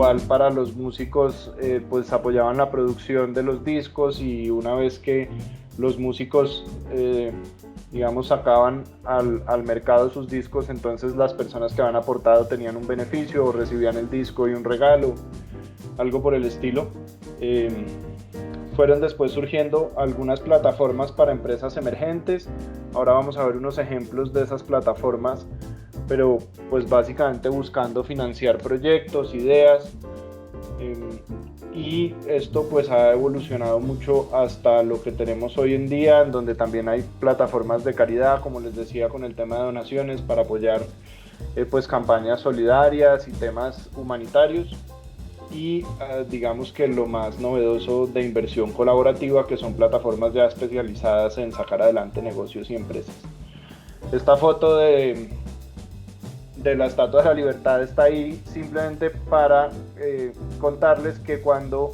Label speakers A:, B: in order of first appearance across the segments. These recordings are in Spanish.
A: igual para los músicos, pues apoyaban la producción de los discos, y una vez que los músicos, digamos, sacaban al mercado sus discos, entonces las personas que habían aportado tenían un beneficio o recibían el disco y un regalo, algo por el estilo. Eh, Fueron después surgiendo algunas plataformas para empresas emergentes. Ahora vamos a ver unos ejemplos de esas plataformas, pero pues básicamente buscando financiar proyectos, ideas, y esto pues ha evolucionado mucho hasta lo que tenemos hoy en día, en donde también hay plataformas de caridad, como les decía, con el tema de donaciones para apoyar pues campañas solidarias y temas humanitarios. Y digamos que lo más novedoso de inversión colaborativa, que son plataformas ya especializadas en sacar adelante negocios y empresas. Esta foto de la Estatua de la Libertad está ahí simplemente para contarles que cuando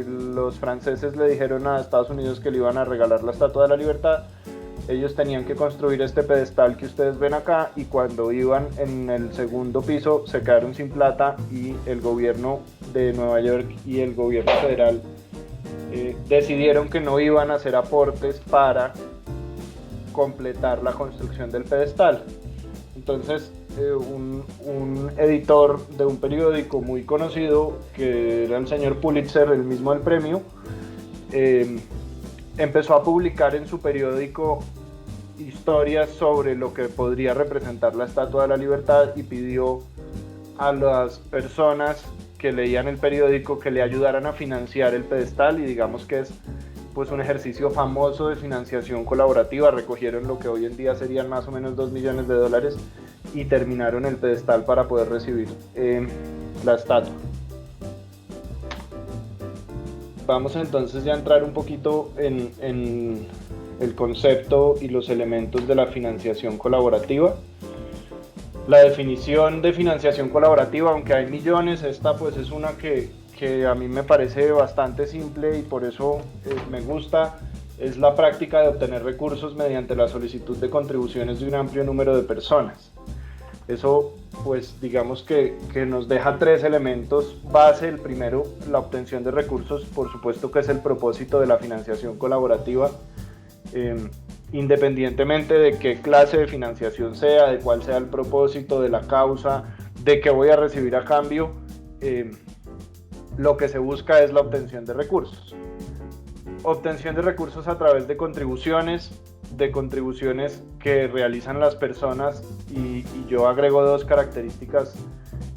A: los franceses le dijeron a Estados Unidos que le iban a regalar la Estatua de la Libertad, ellos tenían que construir este pedestal que ustedes ven acá, y cuando iban en el segundo piso se quedaron sin plata, y el gobierno de Nueva York y el gobierno federal decidieron que no iban a hacer aportes para completar la construcción del pedestal. Entonces un editor de un periódico muy conocido, que era el señor Pulitzer, el mismo del premio, empezó a publicar en su periódico historias sobre lo que podría representar la Estatua de la Libertad, y pidió a las personas que leían el periódico que le ayudaran a financiar el pedestal, y digamos que es pues un ejercicio famoso de financiación colaborativa. Recogieron lo que hoy en día serían más o menos $2 millones y terminaron el pedestal para poder recibir la estatua. Vamos entonces ya a entrar un poquito en el concepto y los elementos de la financiación colaborativa. La definición de financiación colaborativa, aunque hay millones, esta pues es una que a mí me parece bastante simple, y por eso me gusta. Es la práctica de obtener recursos mediante la solicitud de contribuciones de un amplio número de personas. Eso pues digamos que nos deja tres elementos base. El primero, la obtención de recursos, por supuesto que es el propósito de la financiación colaborativa, independientemente de qué clase de financiación sea, de cuál sea el propósito, de la causa, de qué voy a recibir a cambio. Lo que se busca es la obtención de recursos. Obtención de recursos a través de contribuciones que realizan las personas, y yo agrego dos características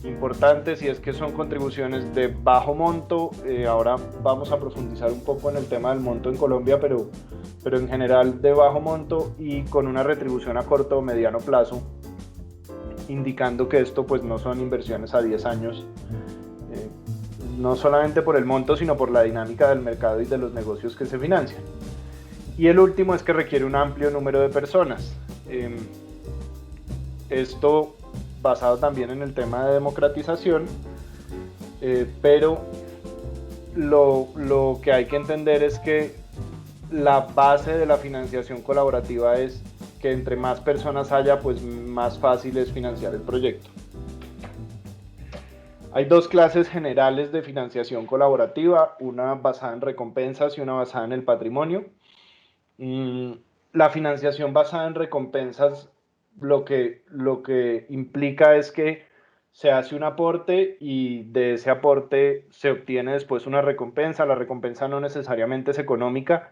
A: importantes, y es que son contribuciones de bajo monto. Ahora vamos a profundizar un poco en el tema del monto en Colombia, pero en general de bajo monto y con una retribución a corto o mediano plazo, indicando que esto pues no son inversiones a 10 años, no solamente por el monto, sino por la dinámica del mercado y de los negocios que se financian. Y el último es que requiere un amplio número de personas. Esto basado también en el tema de democratización, pero lo que hay que entender es que la base de la financiación colaborativa es que entre más personas haya, pues más fácil es financiar el proyecto. Hay dos clases generales de financiación colaborativa, una basada en recompensas y una basada en el patrimonio. La financiación basada en recompensas lo que implica es que se hace un aporte, y de ese aporte se obtiene después una recompensa. La recompensa no necesariamente es económica,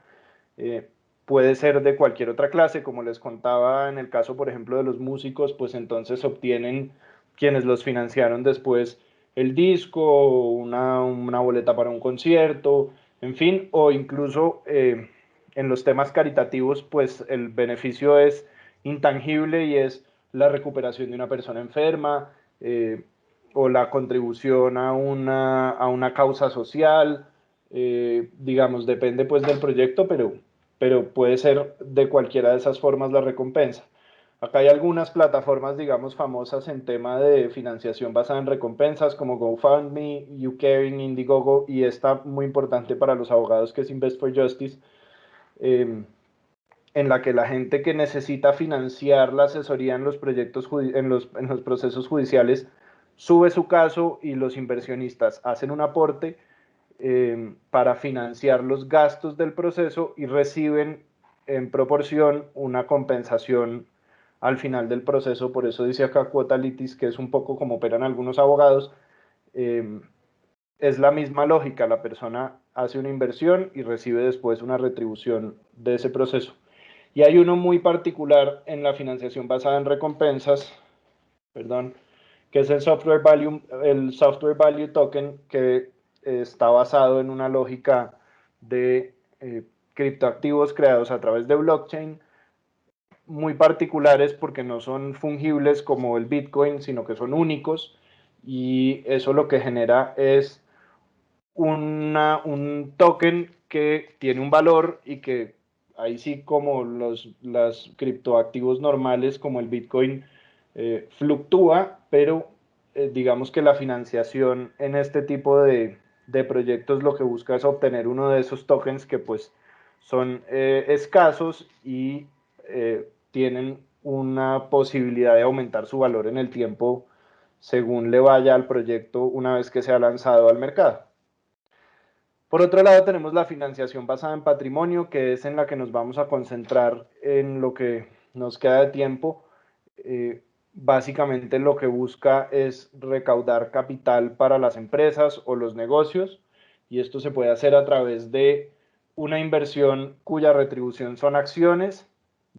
A: puede ser de cualquier otra clase, como les contaba en el caso, por ejemplo, de los músicos, pues entonces obtienen quienes los financiaron después el disco, una boleta para un concierto, en fin, o incluso en los temas caritativos, pues el beneficio es intangible, y es la recuperación de una persona enferma, o la contribución a una causa social. Digamos, depende pues del proyecto, pero puede ser de cualquiera de esas formas la recompensa. Acá hay algunas plataformas, digamos, famosas en tema de financiación basada en recompensas, como GoFundMe, YouCaring, Indiegogo, y esta muy importante para los abogados, que es Invest for Justice, en la que la gente que necesita financiar la asesoría en los proyectos, en los procesos judiciales, sube su caso y los inversionistas hacen un aporte para financiar los gastos del proceso y reciben en proporción una compensación al final del proceso. Por eso dice acá cuota litis, que es un poco como operan algunos abogados. Es la misma lógica, la persona hace una inversión y recibe después una retribución de ese proceso. Y hay uno muy particular en la financiación basada en recompensas, perdón, que es el software value token, que está basado en una lógica de criptoactivos creados a través de blockchain, muy particulares porque no son fungibles como el Bitcoin, sino que son únicos, y eso lo que genera es un token que tiene un valor y que ahí sí, como los criptoactivos normales como el Bitcoin, fluctúa, pero digamos que la financiación en este tipo de proyectos lo que busca es obtener uno de esos tokens que pues son escasos y tienen una posibilidad de aumentar su valor en el tiempo según le vaya al proyecto una vez que se ha lanzado al mercado. Por otro lado, tenemos la financiación basada en patrimonio, que es en la que nos vamos a concentrar en lo que nos queda de tiempo. Básicamente lo que busca es recaudar capital para las empresas o los negocios, y esto se puede hacer a través de una inversión cuya retribución son acciones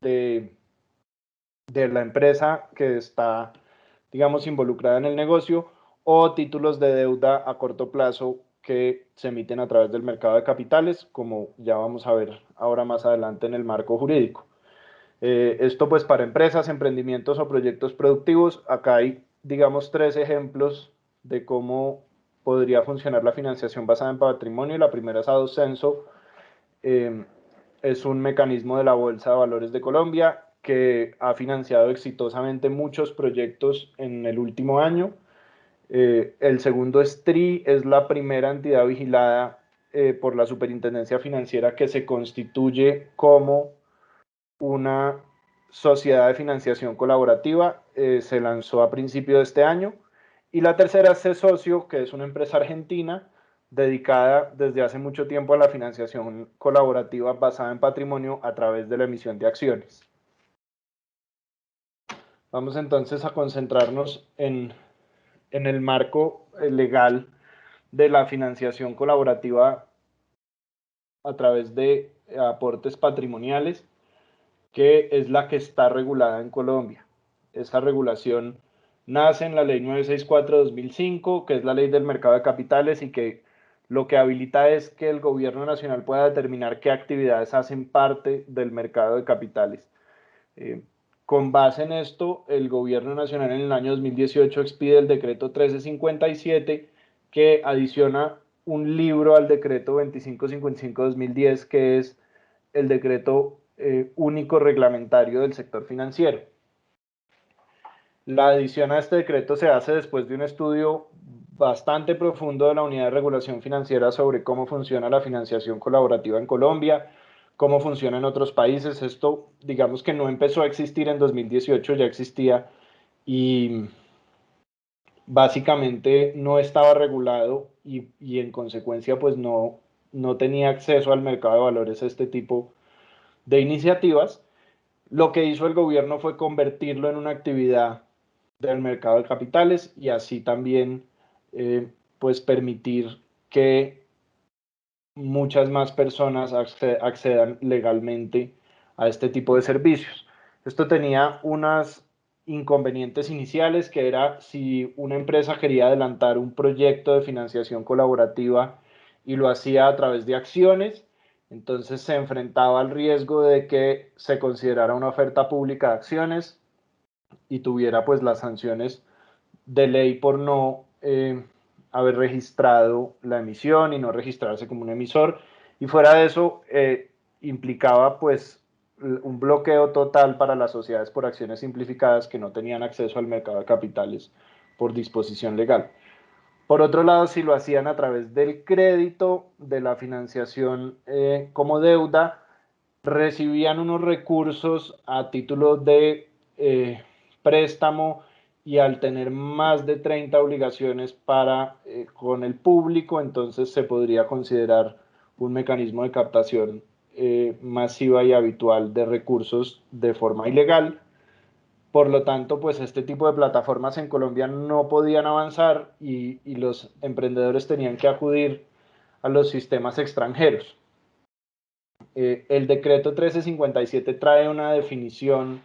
A: de, de la empresa que está, digamos, involucrada en el negocio, o títulos de deuda a corto plazo que se emiten a través del mercado de capitales, como ya vamos a ver ahora más adelante en el marco jurídico. Esto pues para empresas, emprendimientos o proyectos productivos. Acá hay, digamos, tres ejemplos de cómo podría funcionar la financiación basada en patrimonio. La primera es Adoscenso, eh, es un mecanismo de la Bolsa de Valores de Colombia que ha financiado exitosamente muchos proyectos en el último año. El segundo es TRI, es la primera entidad vigilada por la Superintendencia Financiera que se constituye como una sociedad de financiación colaborativa. Se lanzó a principio de este año. Y la tercera es C-Socio, que es una empresa argentina dedicada desde hace mucho tiempo a la financiación colaborativa basada en patrimonio a través de la emisión de acciones. Vamos entonces a concentrarnos en el marco legal de la financiación colaborativa a través de aportes patrimoniales, que es la que está regulada en Colombia. Esta regulación nace en la ley 964/2005, que es la ley del mercado de capitales, y que lo que habilita es que el gobierno nacional pueda determinar qué actividades hacen parte del mercado de capitales. Con base en esto, el gobierno nacional en el año 2018 expide el decreto 1357, que adiciona un libro al decreto 2555/2010, que es el decreto único reglamentario del sector financiero. La adición a este decreto se hace después de un estudio bastante profundo de la Unidad de Regulación Financiera sobre cómo funciona la financiación colaborativa en Colombia, cómo funciona en otros países. Esto, digamos que no empezó a existir en 2018, ya existía, y básicamente no estaba regulado y en consecuencia pues no tenía acceso al mercado de valores a este tipo de iniciativas. Lo que hizo el gobierno fue convertirlo en una actividad del mercado de capitales y así también pues permitir que muchas más personas accedan legalmente a este tipo de servicios. Esto tenía unos inconvenientes iniciales, que era si una empresa quería adelantar un proyecto de financiación colaborativa y lo hacía a través de acciones, entonces se enfrentaba al riesgo de que se considerara una oferta pública de acciones y tuviera pues las sanciones de ley por no haber registrado la emisión y no registrarse como un emisor. Y fuera de eso, implicaba pues un bloqueo total para las sociedades por acciones simplificadas que no tenían acceso al mercado de capitales por disposición legal. Por otro lado, si lo hacían a través del crédito, de la financiación como deuda, recibían unos recursos a título de préstamo y al tener más de 30 obligaciones con el público, entonces se podría considerar un mecanismo de captación masiva y habitual de recursos de forma ilegal. Por lo tanto, pues este tipo de plataformas en Colombia no podían avanzar y los emprendedores tenían que acudir a los sistemas extranjeros. El decreto 1357 trae una definición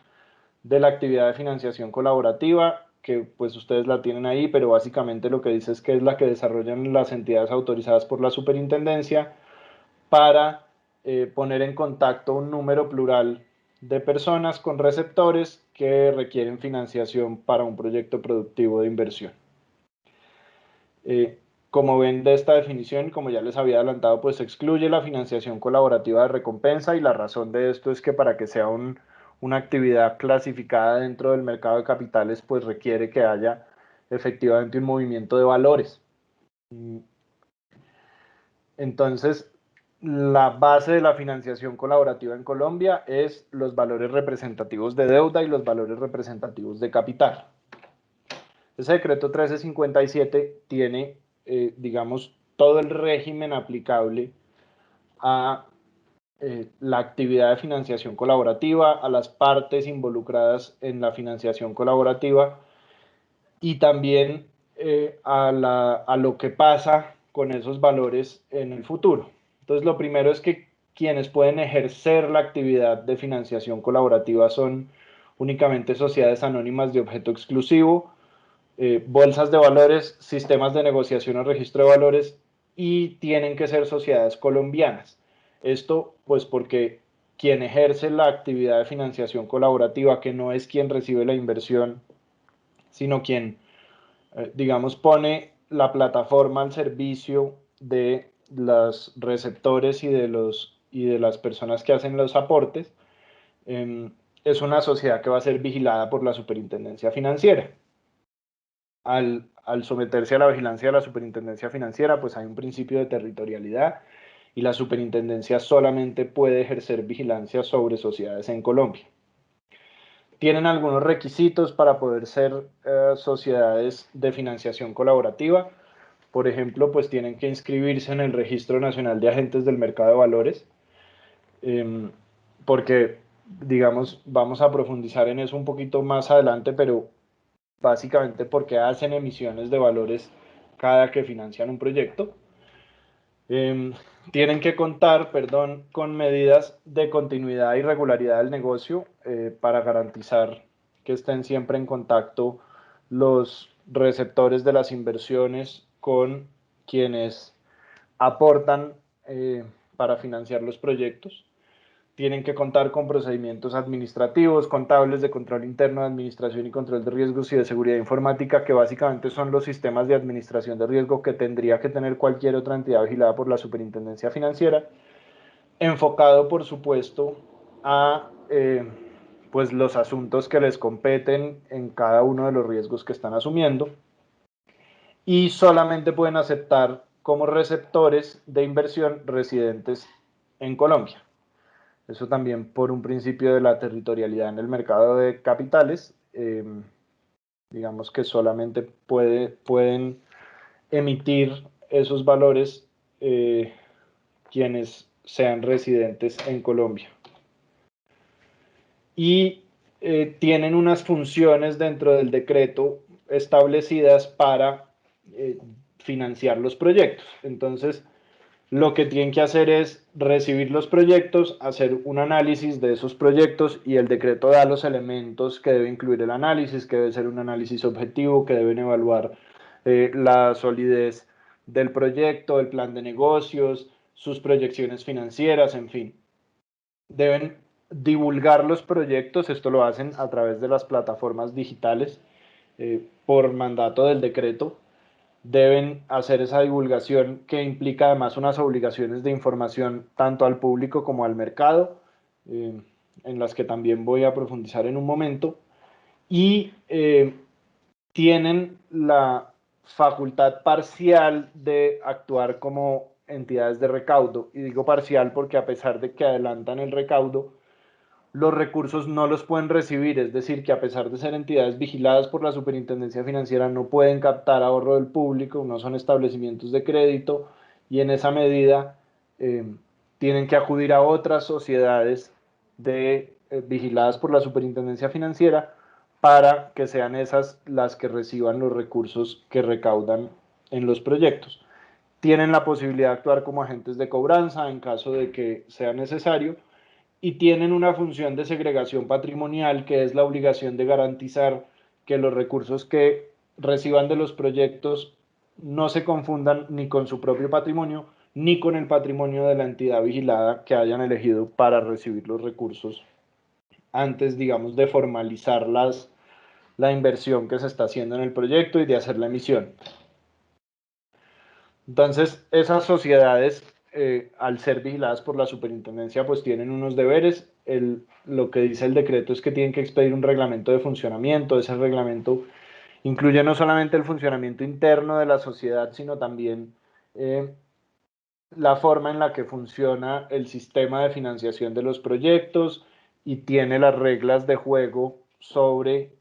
A: de la actividad de financiación colaborativa, que pues ustedes la tienen ahí, pero básicamente lo que dice es que es la que desarrollan las entidades autorizadas por la superintendencia para poner en contacto un número plural de personas con receptores que requieren financiación para un proyecto productivo de inversión. Como ven de esta definición, como ya les había adelantado, pues excluye la financiación colaborativa de recompensa, y la razón de esto es que para que sea una actividad clasificada dentro del mercado de capitales, pues requiere que haya efectivamente un movimiento de valores. Entonces, la base de la financiación colaborativa en Colombia es los valores representativos de deuda y los valores representativos de capital. Ese decreto 1357 tiene, digamos, todo el régimen aplicable a la actividad de financiación colaborativa, a las partes involucradas en la financiación colaborativa y también a lo que pasa con esos valores en el futuro. Entonces, lo primero es que quienes pueden ejercer la actividad de financiación colaborativa son únicamente sociedades anónimas de objeto exclusivo, bolsas de valores, sistemas de negociación o registro de valores, y tienen que ser sociedades colombianas. Esto pues porque quien ejerce la actividad de financiación colaborativa, que no es quien recibe la inversión, sino quien, digamos, pone la plataforma al servicio de los receptores y de las personas que hacen los aportes, es una sociedad que va a ser vigilada por la Superintendencia Financiera. Al someterse a la vigilancia de la Superintendencia Financiera, pues hay un principio de territorialidad y la Superintendencia solamente puede ejercer vigilancia sobre sociedades en Colombia. Tienen algunos requisitos para poder ser sociedades de financiación colaborativa. Por ejemplo, pues tienen que inscribirse en el Registro Nacional de Agentes del Mercado de Valores, porque, digamos, vamos a profundizar en eso un poquito más adelante, pero básicamente porque hacen emisiones de valores cada que financian un proyecto. Tienen que contar, perdón, con medidas de continuidad y regularidad del negocio para garantizar que estén siempre en contacto los receptores de las inversiones con quienes aportan para financiar los proyectos. Tienen que contar con procedimientos administrativos, contables, de control interno, de administración y control de riesgos y de seguridad informática, que básicamente son los sistemas de administración de riesgo que tendría que tener cualquier otra entidad vigilada por la Superintendencia Financiera, enfocado, por supuesto, a pues los asuntos que les competen en cada uno de los riesgos que están asumiendo, y solamente pueden aceptar como receptores de inversión residentes en Colombia. Eso también por un principio de la territorialidad en el mercado de capitales. Digamos que solamente pueden emitir esos valores quienes sean residentes en Colombia. Y tienen unas funciones dentro del decreto establecidas para financiar los proyectos. Entonces, lo que tienen que hacer es recibir los proyectos, hacer un análisis de esos proyectos, y el decreto da los elementos que debe incluir el análisis, que debe ser un análisis objetivo, que deben evaluar la solidez del proyecto, el plan de negocios, sus proyecciones financieras, en fin. Deben divulgar los proyectos, esto lo hacen a través de las plataformas digitales por mandato del decreto. Deben hacer esa divulgación, que implica además unas obligaciones de información tanto al público como al mercado, en las que también voy a profundizar en un momento, y tienen la facultad parcial de actuar como entidades de recaudo, y digo parcial porque a pesar de que adelantan el recaudo, los recursos no los pueden recibir, es decir, que a pesar de ser entidades vigiladas por la Superintendencia Financiera, no pueden captar ahorro del público, no son establecimientos de crédito y en esa medida tienen que acudir a otras sociedades vigiladas por la Superintendencia Financiera para que sean esas las que reciban los recursos que recaudan en los proyectos. Tienen la posibilidad de actuar como agentes de cobranza en caso de que sea necesario y tienen una función de segregación patrimonial, que es la obligación de garantizar que los recursos que reciban de los proyectos no se confundan ni con su propio patrimonio ni con el patrimonio de la entidad vigilada que hayan elegido para recibir los recursos antes, digamos, de formalizar la inversión que se está haciendo en el proyecto y de hacer la emisión. Entonces, esas sociedades, al ser vigiladas por la superintendencia, pues tienen unos deberes. Lo que dice el decreto es que tienen que expedir un reglamento de funcionamiento. Ese reglamento incluye no solamente el funcionamiento interno de la sociedad, sino también la forma en la que funciona el sistema de financiación de los proyectos y tiene las reglas de juego sobre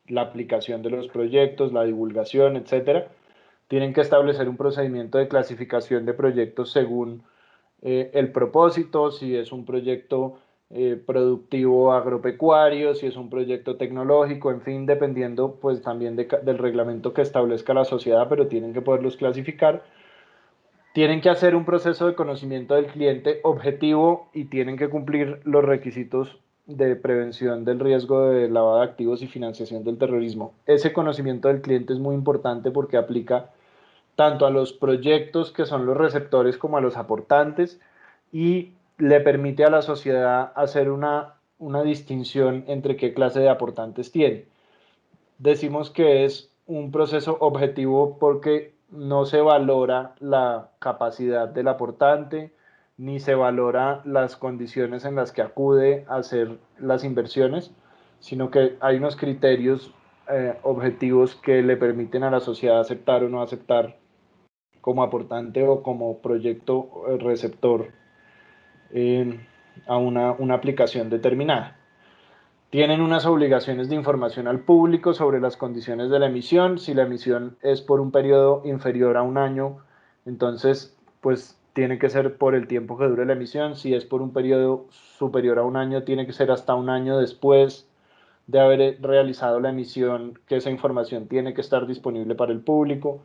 A: la aplicación de los proyectos, la divulgación, etcétera. Tienen que establecer un procedimiento de clasificación de proyectos según el propósito, si es un proyecto productivo agropecuario, si es un proyecto tecnológico, en fin, dependiendo pues también del reglamento que establezca la sociedad, pero tienen que poderlos clasificar. Tienen que hacer un proceso de conocimiento del cliente objetivo y tienen que cumplir los requisitos de prevención del riesgo de lavado de activos y financiación del terrorismo. Ese conocimiento del cliente es muy importante porque aplica tanto a los proyectos que son los receptores como a los aportantes y le permite a la sociedad hacer una distinción entre qué clase de aportantes tiene. Decimos que es un proceso objetivo porque no se valora la capacidad del aportante, ni se valora las condiciones en las que acude a hacer las inversiones, sino que hay unos criterios objetivos que le permiten a la sociedad aceptar o no aceptar como aportante o como proyecto receptor a una aplicación determinada. Tienen unas obligaciones de información al público sobre las condiciones de la emisión. Si la emisión es por un periodo inferior a un año, entonces pues tiene que ser por el tiempo que dure la emisión. Si es por un periodo superior a un año, tiene que ser hasta un año después de haber realizado la emisión, que esa información tiene que estar disponible para el público.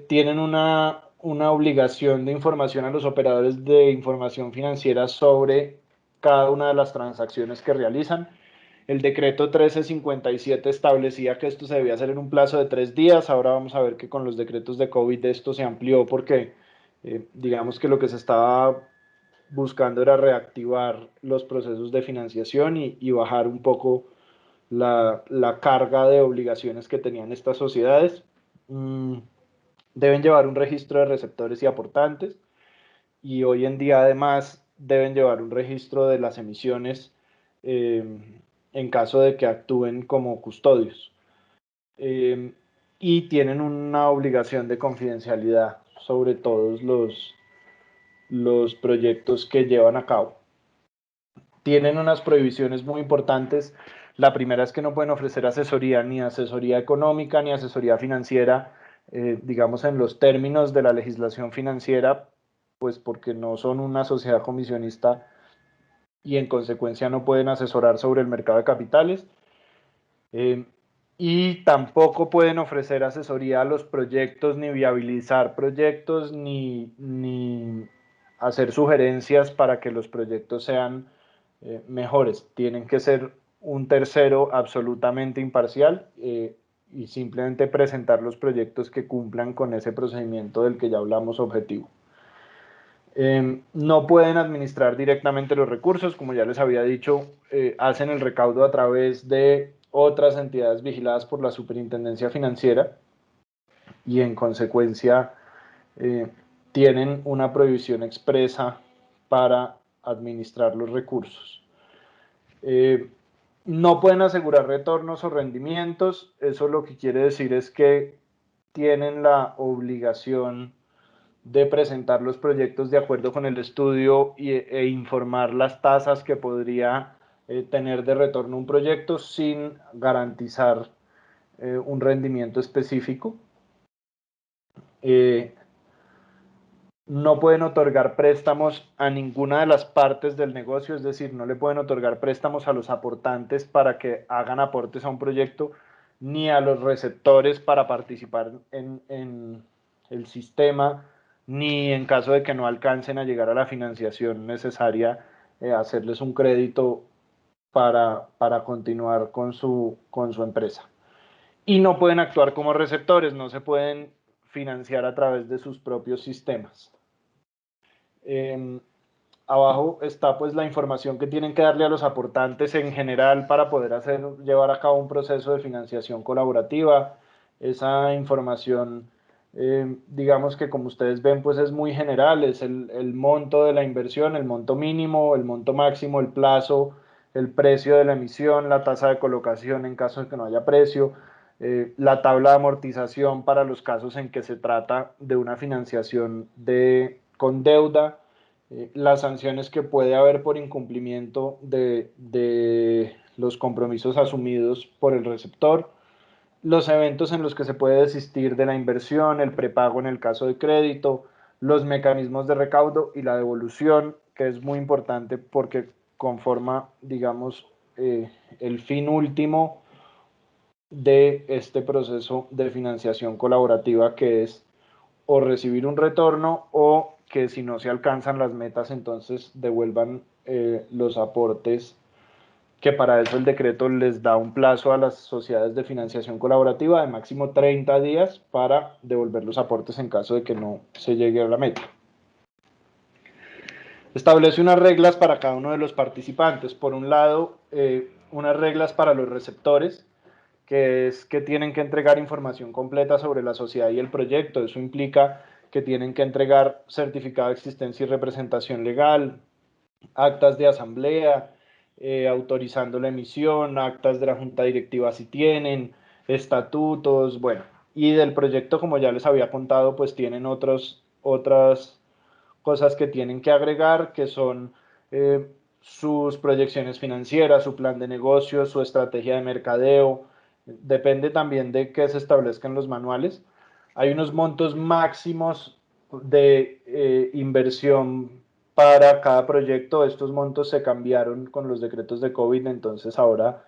A: Tienen una obligación de información a los operadores de información financiera sobre cada una de las transacciones que realizan. El decreto 1357 establecía que esto se debía hacer en un plazo de 3 días. Ahora vamos a ver que con los decretos de COVID esto se amplió porque digamos que lo que se estaba buscando era reactivar los procesos de financiación y bajar un poco la carga de obligaciones que tenían estas sociedades. Deben llevar un registro de receptores y aportantes y hoy en día además deben llevar un registro de las emisiones en caso de que actúen como custodios. Y tienen una obligación de confidencialidad sobre todos los proyectos que llevan a cabo. Tienen unas prohibiciones muy importantes. La primera es que no pueden ofrecer asesoría, ni asesoría económica, ni asesoría financiera, digamos, en los términos de la legislación financiera, pues porque no son una sociedad comisionista y en consecuencia no pueden asesorar sobre el mercado de capitales. Y tampoco pueden ofrecer asesoría a los proyectos, ni viabilizar proyectos, ni hacer sugerencias para que los proyectos sean mejores. Tienen que ser un tercero absolutamente imparcial y simplemente presentar los proyectos que cumplan con ese procedimiento del que ya hablamos objetivo. No pueden administrar directamente los recursos, como ya les había dicho, hacen el recaudo a través de otras entidades vigiladas por la Superintendencia Financiera y en consecuencia tienen una prohibición expresa para administrar los recursos. No pueden asegurar retornos o rendimientos. Eso lo que quiere decir es que tienen la obligación de presentar los proyectos de acuerdo con el estudio e informar las tasas que podría tener de retorno un proyecto sin garantizar un rendimiento específico. No pueden otorgar préstamos a ninguna de las partes del negocio, es decir, no le pueden otorgar préstamos a los aportantes para que hagan aportes a un proyecto, ni a los receptores para participar en el sistema, ni en caso de que no alcancen a llegar a la financiación necesaria, hacerles un crédito para continuar con su empresa. Y no pueden actuar como receptores, no se pueden financiar a través de sus propios sistemas. Abajo está pues la información que tienen que darle a los aportantes en general para poder llevar a cabo un proceso de financiación colaborativa. Esa información, digamos que como ustedes ven, pues es muy general, es el monto de la inversión, el monto mínimo, el monto máximo, el plazo, el precio de la emisión, la tasa de colocación en caso de que no haya precio, la tabla de amortización para los casos en que se trata de una financiación con deuda, las sanciones que puede haber por incumplimiento de los compromisos asumidos por el receptor, los eventos en los que se puede desistir de la inversión, el prepago en el caso de crédito, los mecanismos de recaudo y la devolución, que es muy importante porque conforma, digamos, el fin último de este proceso de financiación colaborativa, que es o recibir un retorno o que si no se alcanzan las metas, entonces devuelvan los aportes, que para eso el decreto les da un plazo a las sociedades de financiación colaborativa de máximo 30 días para devolver los aportes en caso de que no se llegue a la meta. Establece unas reglas para cada uno de los participantes. Por un lado, unas reglas para los receptores, que es que tienen que entregar información completa sobre la sociedad y el proyecto. Eso implica que tienen que entregar certificado de existencia y representación legal, actas de asamblea, autorizando la emisión, actas de la junta directiva si tienen, estatutos, bueno, y del proyecto, como ya les había contado, pues tienen otras cosas que tienen que agregar, que son sus proyecciones financieras, su plan de negocios, su estrategia de mercadeo. Depende también de qué se establezcan los manuales. Hay unos montos máximos de inversión para cada proyecto. Estos montos se cambiaron con los decretos de COVID, entonces ahora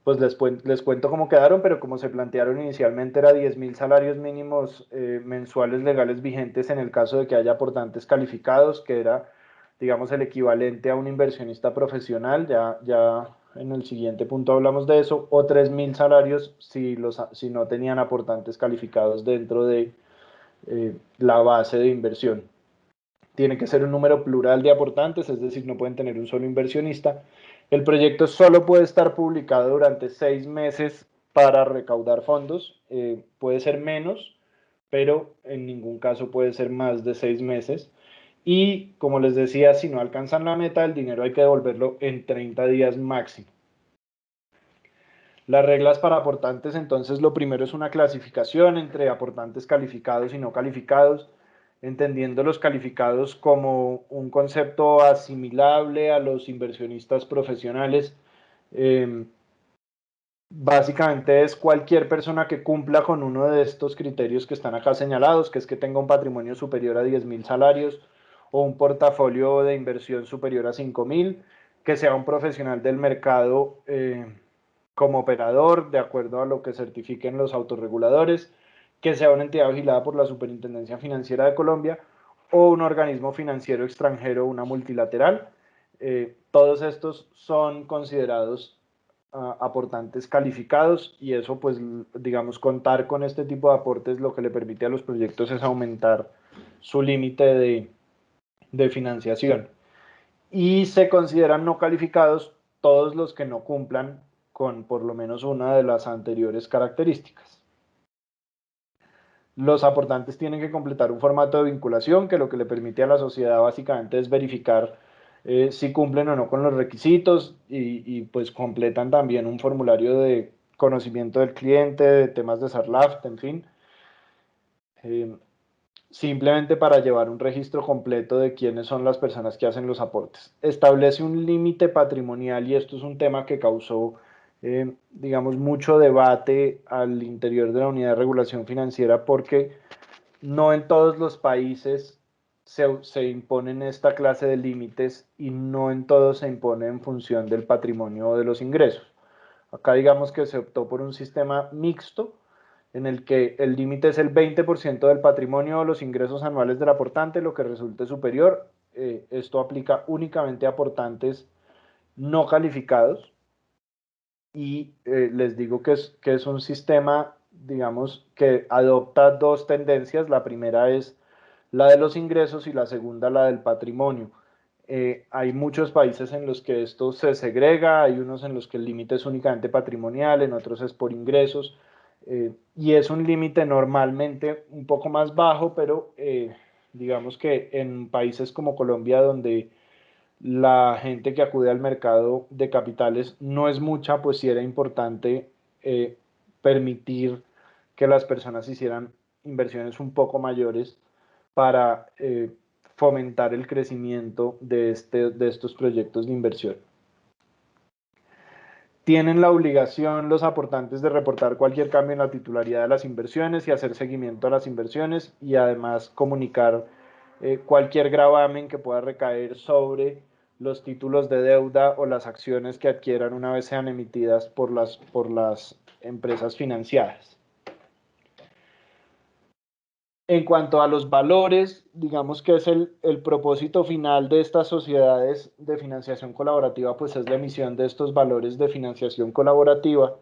A: pues les cuento cómo quedaron, pero como se plantearon inicialmente era 10.000 salarios mínimos mensuales legales vigentes en el caso de que haya aportantes calificados, que era, digamos, el equivalente a un inversionista profesional. Ya en el siguiente punto hablamos de eso, o 3.000 salarios si no tenían aportantes calificados dentro de la base de inversión. Tiene que ser un número plural de aportantes, es decir, no pueden tener un solo inversionista. El proyecto solo puede estar publicado durante 6 meses para recaudar fondos. Puede ser menos, pero en ningún caso puede ser más de 6 meses. Y como les decía, si no alcanzan la meta, el dinero hay que devolverlo en 30 días máximo. Las reglas para aportantes, entonces, lo primero es una clasificación entre aportantes calificados y no calificados, entendiendo los calificados como un concepto asimilable a los inversionistas profesionales. Básicamente es cualquier persona que cumpla con uno de estos criterios que están acá señalados, que es que tenga un patrimonio superior a 10.000 salarios o un portafolio de inversión superior a 5.000, que sea un profesional del mercado como operador, de acuerdo a lo que certifiquen los autorreguladores, que sea una entidad vigilada por la Superintendencia Financiera de Colombia o un organismo financiero extranjero, una multilateral. Todos estos son considerados aportantes calificados, y eso, pues, digamos, contar con este tipo de aportes lo que le permite a los proyectos es aumentar su límite de financiación. Y se consideran no calificados todos los que no cumplan con por lo menos una de las anteriores características. Los aportantes tienen que completar un formato de vinculación que lo que le permite a la sociedad básicamente es verificar si cumplen o no con los requisitos, y pues completan también un formulario de conocimiento del cliente, de temas de SARLAF, en fin. simplemente para llevar un registro completo de quiénes son las personas que hacen los aportes. Establece un límite patrimonial y esto es un tema que causó, digamos, mucho debate al interior de la Unidad de Regulación Financiera porque no en todos los países se imponen esta clase de límites y no en todos se impone en función del patrimonio o de los ingresos. Acá digamos que se optó por un sistema mixto en el que el límite es el 20% del patrimonio o los ingresos anuales del aportante, lo que resulte superior. Esto aplica únicamente a aportantes no calificados y les digo que es un sistema, digamos, que adopta dos tendencias. La primera es la de los ingresos y la segunda la del patrimonio. Hay muchos países en los que esto se segrega, hay unos en los que el límite es únicamente patrimonial, en otros es por ingresos, y es un límite normalmente un poco más bajo, pero digamos que en países como Colombia, donde la gente que acude al mercado de capitales no es mucha, pues sí era importante permitir que las personas hicieran inversiones un poco mayores para fomentar el crecimiento de estos proyectos de inversión. Tienen la obligación los aportantes de reportar cualquier cambio en la titularidad de las inversiones y hacer seguimiento a las inversiones y además comunicar cualquier gravamen que pueda recaer sobre los títulos de deuda o las acciones que adquieran una vez sean emitidas por las empresas financiadas. En cuanto a los valores, digamos que es el propósito final de estas sociedades de financiación colaborativa, pues es la emisión de estos valores de financiación colaborativa.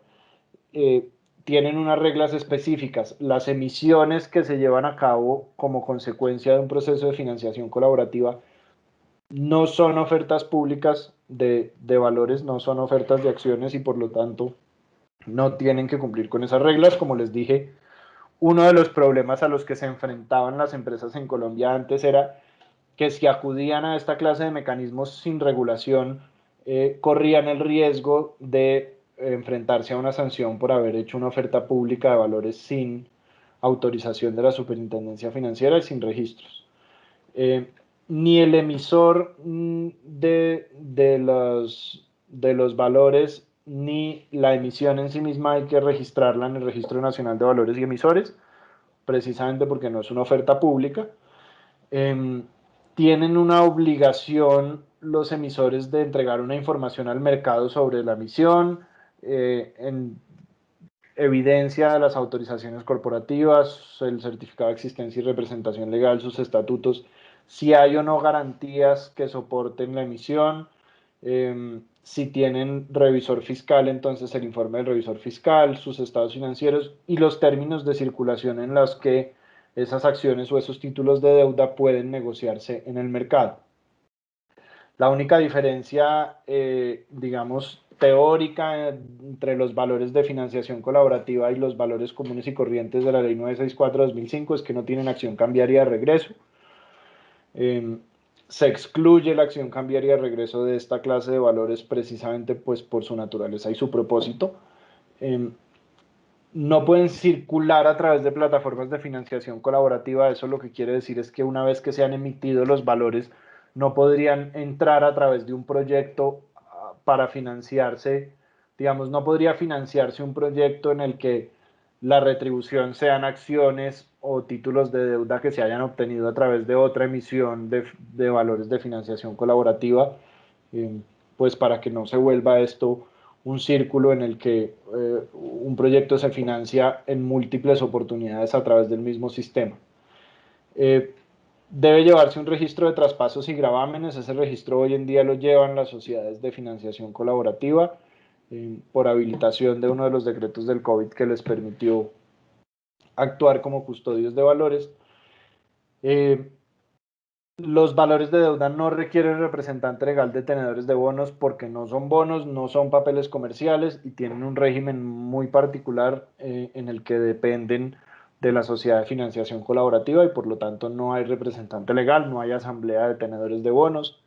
A: eh, Tienen unas reglas específicas. Las emisiones que se llevan a cabo como consecuencia de un proceso de financiación colaborativa no son ofertas públicas de valores, no son ofertas de acciones y por lo tanto no tienen que cumplir con esas reglas. Como les dije, uno de los problemas a los que se enfrentaban las empresas en Colombia antes era que si acudían a esta clase de mecanismos sin regulación, corrían el riesgo de enfrentarse a una sanción por haber hecho una oferta pública de valores sin autorización de la Superintendencia Financiera y sin registros. Ni el emisor de los valores ni la emisión en sí misma hay que registrarla en el Registro Nacional de Valores y Emisores, precisamente porque no es una oferta pública. Eh, Tienen una obligación los emisores de entregar una información al mercado sobre la emisión, en evidencia de las autorizaciones corporativas, el certificado de existencia y representación legal, sus estatutos, si hay o no garantías que soporten la emisión, si tienen revisor fiscal, entonces el informe del revisor fiscal, sus estados financieros y los términos de circulación en los que esas acciones o esos títulos de deuda pueden negociarse en el mercado. La única diferencia, digamos, teórica entre los valores de financiación colaborativa y los valores comunes y corrientes de la Ley 964/2005 es que no tienen acción cambiaria de regreso. Se excluye la acción cambiaria de regreso de esta clase de valores precisamente pues, por su naturaleza y su propósito. No pueden circular a través de plataformas de financiación colaborativa. Eso lo que quiere decir es que una vez que se han emitido los valores, no podrían entrar a través de un proyecto para financiarse. Digamos, no podría financiarse un proyecto en el que la retribución sean acciones o títulos de deuda que se hayan obtenido a través de otra emisión de valores de financiación colaborativa, pues para que no se vuelva esto un círculo en el que un proyecto se financia en múltiples oportunidades a través del mismo sistema. Debe llevarse un registro de traspasos y gravámenes. Ese registro hoy en día lo llevan las sociedades de financiación colaborativa por habilitación de uno de los decretos del COVID que les permitió actuar como custodios de valores. Los valores de deuda no requieren representante legal de tenedores de bonos porque no son bonos, no son papeles comerciales y tienen un régimen muy particular en el que dependen de la sociedad de financiación colaborativa y por lo tanto no hay representante legal, no hay asamblea de tenedores de bonos,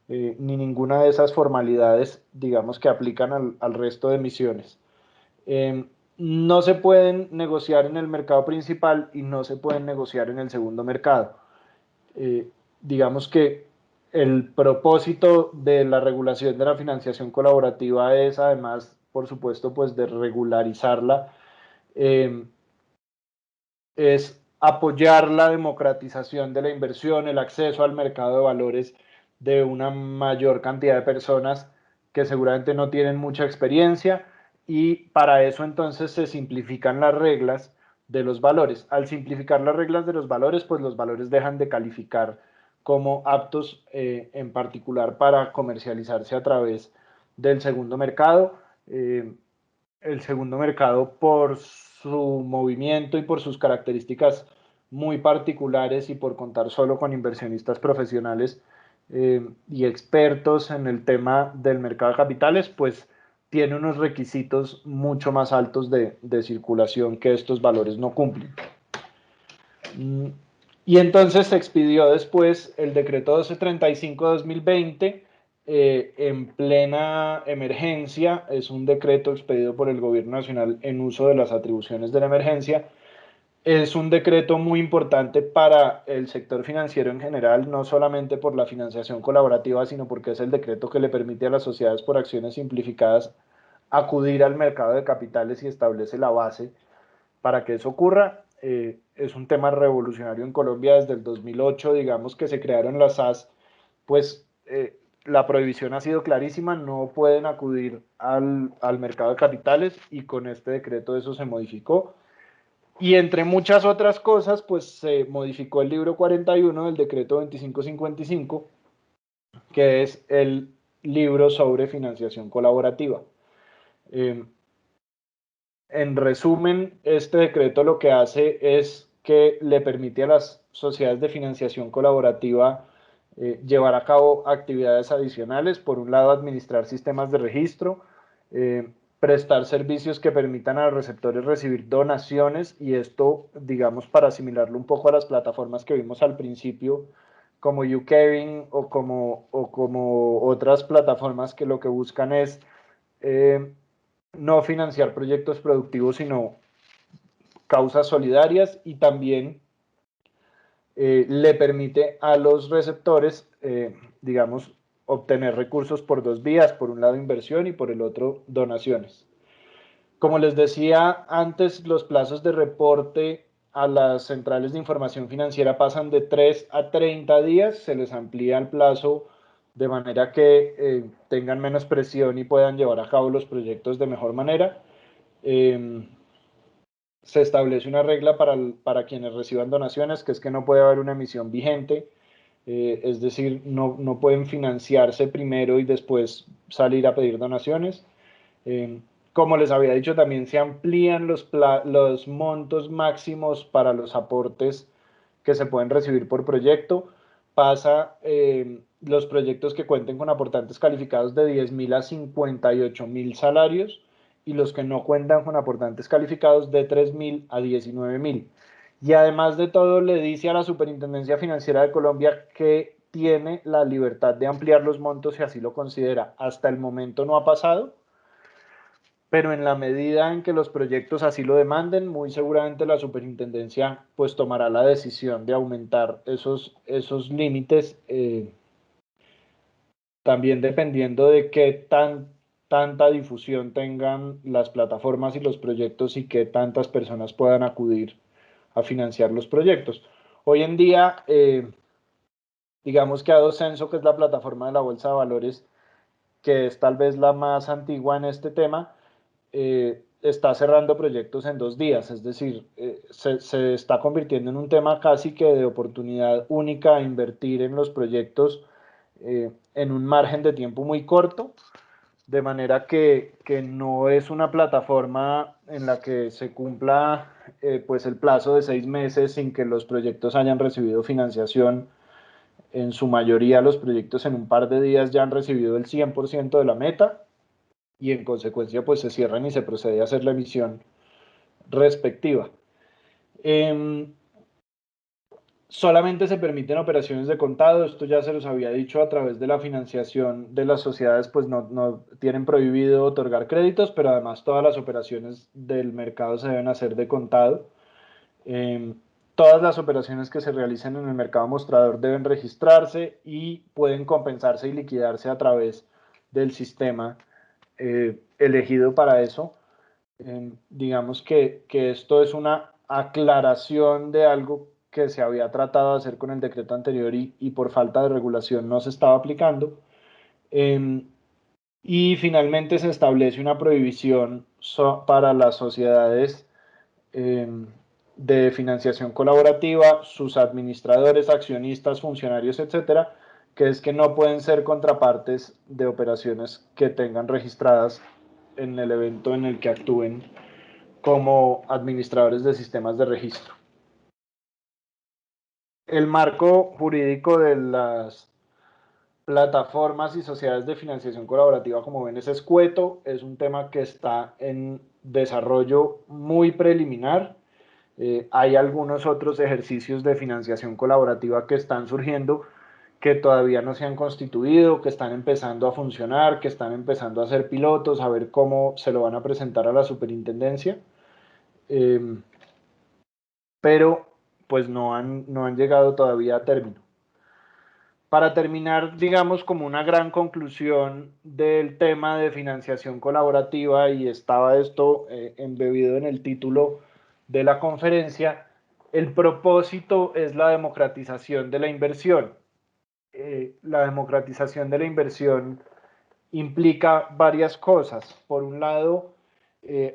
A: ni ninguna de esas formalidades, digamos, que aplican al resto de emisiones. no se pueden negociar en el mercado principal y no se pueden negociar en el segundo mercado. Digamos que el propósito de la regulación de la financiación colaborativa es, además, por supuesto, pues de regularizarla, eh, es apoyar la democratización de la inversión, el acceso al mercado de valores de una mayor cantidad de personas que seguramente no tienen mucha experiencia, y para eso entonces se simplifican las reglas de los valores. Al simplificar las reglas de los valores, pues los valores dejan de calificar como aptos en particular para comercializarse a través del segundo mercado. El segundo mercado, por su movimiento y por sus características muy particulares y por contar solo con inversionistas profesionales y expertos en el tema del mercado de capitales, pues tiene unos requisitos mucho más altos de circulación que estos valores no cumplen. Y entonces se expidió después el decreto 1235-2020 en plena emergencia. Es un decreto expedido por el Gobierno Nacional en uso de las atribuciones de la emergencia. Es un decreto muy importante para el sector financiero en general, no solamente por la financiación colaborativa, sino porque es el decreto que le permite a las sociedades por acciones simplificadas acudir al mercado de capitales y establece la base para que eso ocurra. Es un tema revolucionario en Colombia desde el 2008, digamos que se crearon las SAS, pues la prohibición ha sido clarísima, no pueden acudir al mercado de capitales, y con este decreto eso se modificó. Y entre muchas otras cosas, pues se modificó el libro 41 del decreto 2555, que es el libro sobre financiación colaborativa. Eh, En resumen, este decreto lo que hace es que le permite a las sociedades de financiación colaborativa llevar a cabo actividades adicionales. Por un lado, administrar sistemas de registro, prestar servicios que permitan a los receptores recibir donaciones, y esto, digamos, para asimilarlo un poco a las plataformas que vimos al principio, como YouCaring o como otras plataformas que lo que buscan es no financiar proyectos productivos, sino causas solidarias, y también le permite a los receptores, digamos, obtener recursos por dos vías: por un lado inversión y por el otro donaciones. Como les decía antes, los plazos de reporte a las centrales de información financiera pasan de 3 a 30 días, se les amplía el plazo de manera que tengan menos presión y puedan llevar a cabo los proyectos de mejor manera. Eh, Se establece una regla para quienes reciban donaciones, que es que no puede haber una emisión vigente, es decir, no pueden financiarse primero y después salir a pedir donaciones. Como les había dicho, también se amplían los montos máximos para los aportes que se pueden recibir por proyecto. Pasa los proyectos que cuenten con aportantes calificados de 10.000 a 58.000 salarios, y los que no cuentan con aportantes calificados de 3.000 a 19.000. Y además de todo, le dice a la Superintendencia Financiera de Colombia que tiene la libertad de ampliar los montos si así lo considera. Hasta el momento no ha pasado, pero en la medida en que los proyectos así lo demanden, muy seguramente la superintendencia pues tomará la decisión de aumentar esos límites, también dependiendo de qué tanta difusión tengan las plataformas y los proyectos y qué tantas personas puedan acudir a financiar los proyectos. Hoy en día, digamos que AdoCenso, que es la plataforma de la Bolsa de Valores, que es tal vez la más antigua en este tema, está cerrando proyectos en 2 días, es decir, se está convirtiendo en un tema casi que de oportunidad única a invertir en los proyectos en un margen de tiempo muy corto, de manera que no es una plataforma en la que se cumpla pues el plazo de 6 meses sin que los proyectos hayan recibido financiación. En su mayoría los proyectos en un par de días ya han recibido el 100% de la meta, y en consecuencia pues se cierran y se procede a hacer la emisión respectiva. Solamente se permiten operaciones de contado, esto ya se los había dicho a través de la financiación de las sociedades, pues no tienen prohibido otorgar créditos, pero además todas las operaciones del mercado se deben hacer de contado. Eh, Todas las operaciones que se realicen en el mercado mostrador deben registrarse y pueden compensarse y liquidarse a través del sistema elegido para eso. Digamos que esto es una aclaración de algo que se había tratado de hacer con el decreto anterior y por falta de regulación no se estaba aplicando. Eh, y finalmente se establece una prohibición para las sociedades eh, de financiación colaborativa, sus administradores, accionistas, funcionarios, etcétera, que es que no pueden ser contrapartes de operaciones que tengan registradas en el evento en el que actúen como administradores de sistemas de registro. El marco jurídico de las plataformas y sociedades de financiación colaborativa, como ven, es escueto, es un tema que está en desarrollo muy preliminar. Hay algunos otros ejercicios de financiación colaborativa que están surgiendo, que todavía no se han constituido, que están empezando a funcionar, que están empezando a ser pilotos, a ver cómo se lo van a presentar a la superintendencia. Pero pues no han llegado todavía a término. Para terminar, digamos, como una gran conclusión del tema de financiación colaborativa, y estaba esto embebido en el título de la conferencia, el propósito es la democratización de la inversión. La democratización de la inversión implica varias cosas. Por un lado,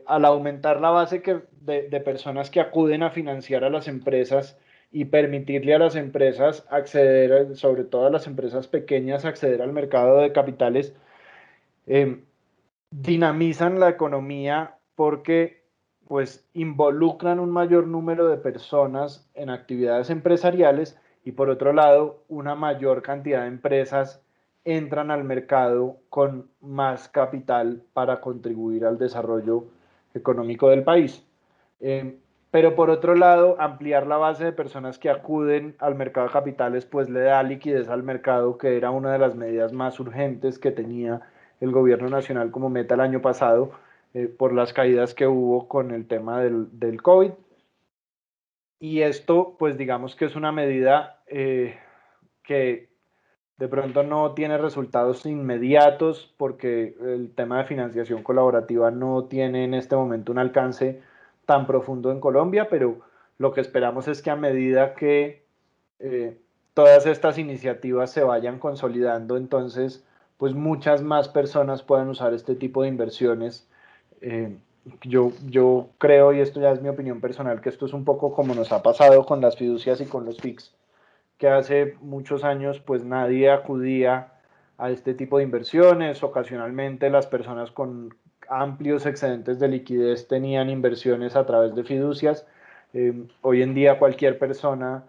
A: al aumentar la base de personas que acuden a financiar a las empresas y permitirle a las empresas acceder, sobre todo a las empresas pequeñas, acceder al mercado de capitales, eh, dinamizan la economía porque pues involucran un mayor número de personas en actividades empresariales y por otro lado una mayor cantidad de empresas entran al mercado con más capital para contribuir al desarrollo económico del país. Pero por otro lado, ampliar la base de personas que acuden al mercado de capitales, pues le da liquidez al mercado, que era una de las medidas más urgentes que tenía el gobierno nacional como meta el año pasado, por las caídas que hubo con el tema del COVID. Y esto, pues digamos que es una medida que de pronto no tiene resultados inmediatos porque el tema de financiación colaborativa no tiene en este momento un alcance tan profundo en Colombia, pero lo que esperamos es que a medida que eh, todas estas iniciativas se vayan consolidando, entonces pues muchas más personas puedan usar este tipo de inversiones. Eh, yo creo, y esto ya es mi opinión personal, que esto es un poco como nos ha pasado con las fiducias y con los FICs, que hace muchos años pues nadie acudía a este tipo de inversiones. Ocasionalmente las personas con amplios excedentes de liquidez tenían inversiones a través de fiducias. Hoy en día cualquier persona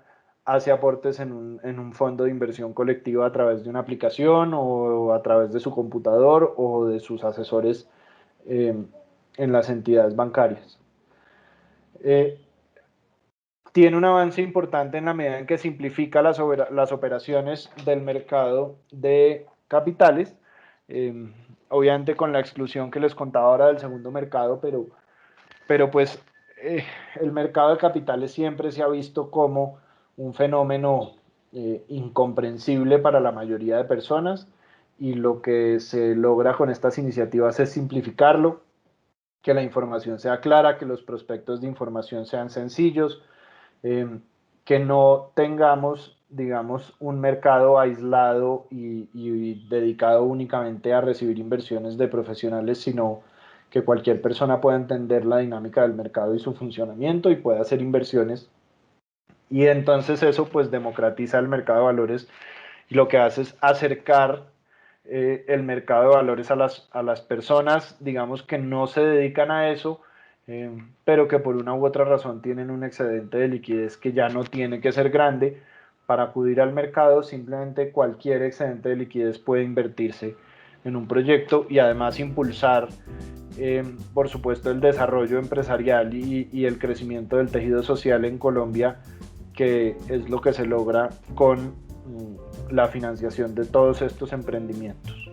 A: hace aportes en un fondo de inversión colectiva a través de una aplicación o a través de su computador o de sus asesores eh, en las entidades bancarias. Eh, Tiene un avance importante en la medida en que simplifica las operaciones del mercado de capitales, eh, obviamente con la exclusión que les contaba ahora del segundo mercado, pero pues el mercado de capitales siempre se ha visto como un fenómeno incomprensible para la mayoría de personas, y lo que se logra con estas iniciativas es simplificarlo, que la información sea clara, que los prospectos de información sean sencillos, eh, que no tengamos, digamos, un mercado aislado y dedicado únicamente a recibir inversiones de profesionales, sino que cualquier persona pueda entender la dinámica del mercado y su funcionamiento y pueda hacer inversiones. Y entonces eso pues democratiza el mercado de valores y lo que hace es acercar el mercado de valores a las personas, digamos, que no se dedican a eso, pero que por una u otra razón tienen un excedente de liquidez que ya no tiene que ser grande para acudir al mercado. Simplemente cualquier excedente de liquidez puede invertirse en un proyecto y además impulsar, por supuesto, el desarrollo empresarial y el crecimiento del tejido social en Colombia, que es lo que se logra con la financiación de todos estos emprendimientos.